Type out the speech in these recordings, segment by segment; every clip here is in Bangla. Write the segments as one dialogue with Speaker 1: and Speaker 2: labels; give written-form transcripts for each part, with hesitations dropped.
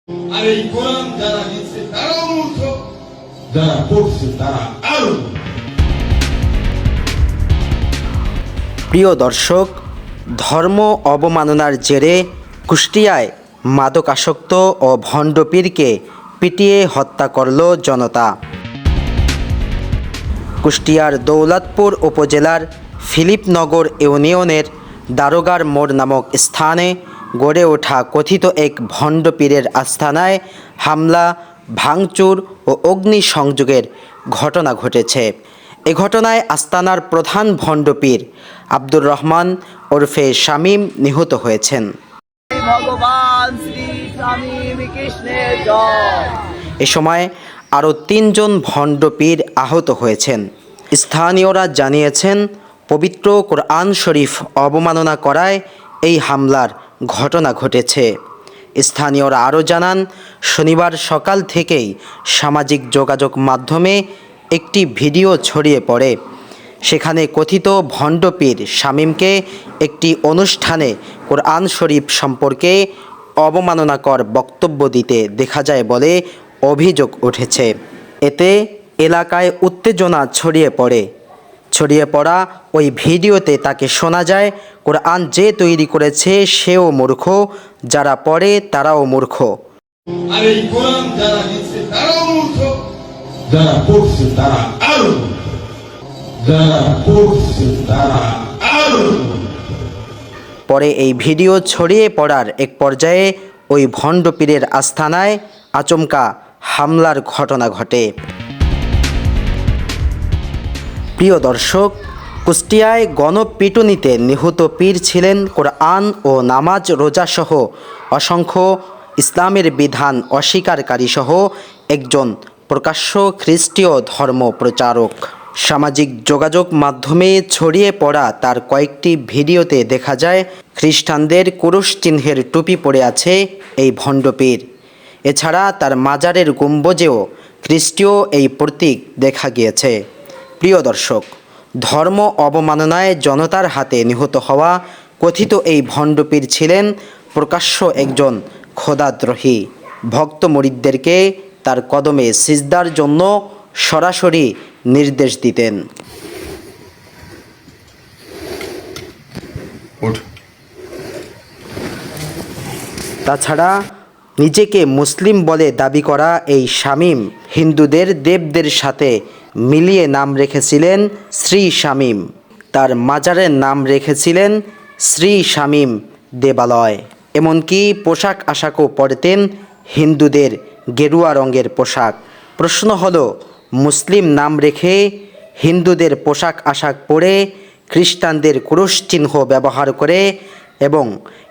Speaker 1: আর এই কোরআন যারা লিখছে তারাও মূর্খ, যারা পড়ছে তারা আরো।
Speaker 2: প্রিয় দর্শক, ধর্ম অবমাননার জেরে কুষ্টিয়ায় মাদকাসক্ত ও ভণ্ড পীরকে পিটিয়ে হত্যা করল জনতা। কুষ্টিয়ার দৌলতপুর উপজেলার ফিলিপনগর ইউনিয়নের দারোগার মোড় নামক স্থানে গড়ে ওঠা কথিত এক ভণ্ড পীরের আস্তানায় হামলা, ভাঙচুর ও অগ্নিসংযোগের ঘটনা ঘটেছে। এ ঘটনায় আস্তানার প্রধান ভণ্ড পীর আব্দুর রহমান ওরফে শামীম নিহত হয়েছেন। এ সময় আরও ৩ জন ভণ্ড পীর আহত হয়েছেন। স্থানীয়রা জানিয়েছেন, পবিত্র কোরআন শরীফ অবমাননা করায় এই হামলার ঘটনা ঘটেছে। স্থানীয়রা আরও জানান, শনিবার সকাল থেকেই সামাজিক যোগাযোগ মাধ্যমে একটি ভিডিও ছড়িয়ে পড়ে। সেখানে কথিত ভণ্ড পীর শামীমকে একটি অনুষ্ঠানে কোরআন শরীফ সম্পর্কে অবমাননাকর বক্তব্য দিতে দেখা যায় বলে অভিযোগ উঠেছে। এতে এলাকায় উত্তেজনা ছড়িয়ে পড়া ওই ভিডিওতে তাকে শোনা যায়, কোরআন যে তৈরি করেছে সেও মূর্খ, যারা পড়ে তারাও মূর্খ।
Speaker 1: আর এই কোরআন যারা লিখছে তারাও মূর্খ, যারা পড়ছে তারা আরো, যারা পড়ছে তারা আরো।
Speaker 2: পরে এই ভিডিও ছড়িয়ে পড়ার এক পর্যায়ে ওই ভণ্ড পীরের আস্তানায় আচমকা হামলার ঘটনা ঘটে। প্রিয় দর্শক, কুষ্টিয়ায় গণপিটুনিতে নিহত পীর ছিলেন কোরআন ও নামাজ রোজাসহ অসংখ্য ইসলামের বিধান অস্বীকারী সহ একজন প্রকাশ্য খ্রিস্টীয় ধর্ম প্রচারক। সামাজিক যোগাযোগ মাধ্যমে ছড়িয়ে পড়া তার কয়েকটি ভিডিওতে দেখা যায়, খ্রিস্টানদের ক্রুশ চিহ্নের টুপি পরে আছে এই ভণ্ড পীর। এছাড়া তার মাজারের গম্বুজেও খ্রিস্টীয় এই প্রতীক দেখা গিয়েছে। প্রিয় দর্শক, ধর্ম অবমাননায় জনতার হাতে নিহত হওয়া কথিত এই ভণ্ড পীর ছিলেন প্রকাশ্য একজন খোদাদ্রোহী। ভক্ত মুরিদদেরকে তার কদমে সিজদার জন্য সরাসরি নির্দেশ দিতেন। তাছাড়া নিজেকে মুসলিম বলে দাবি করা এই শামীম হিন্দুদের দেবদের সাথে মিলিয়ে নাম রেখেছিলেন শ্রী শামীম। তার মাজারের নাম রেখেছিলেন শ্রী শামীম দেবালয়। এমনকি পোশাক আশাকও পরতেন হিন্দুদের গেরুয়া রঙের পোশাক। প্রশ্ন হলো, মুসলিম নাম রেখে হিন্দুদের পোশাক আশাক পরে, খ্রিস্টানদের ক্রুশ চিহ্ন ব্যবহার করে এবং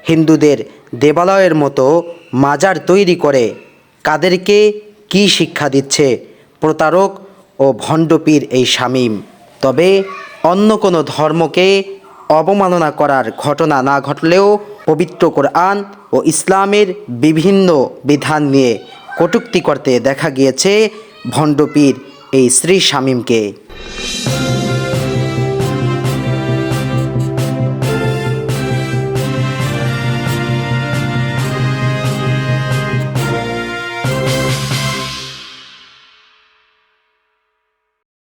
Speaker 2: হিন্দুদের দেবালয়ের মতো মাজার তৈরি করে কাদেরকে কি শিক্ষা দিচ্ছে প্রতারক ও ভণ্ড পীর এই শামীম? তবে অন্য কোনো ধর্মকে অবমাননা করার ঘটনা না ঘটলেও পবিত্র কোরআন ও ইসলামের বিভিন্ন বিধান নিয়ে কটূক্তি করতে দেখা গিয়েছে ভণ্ড পীর এই শ্রী শামীমকে।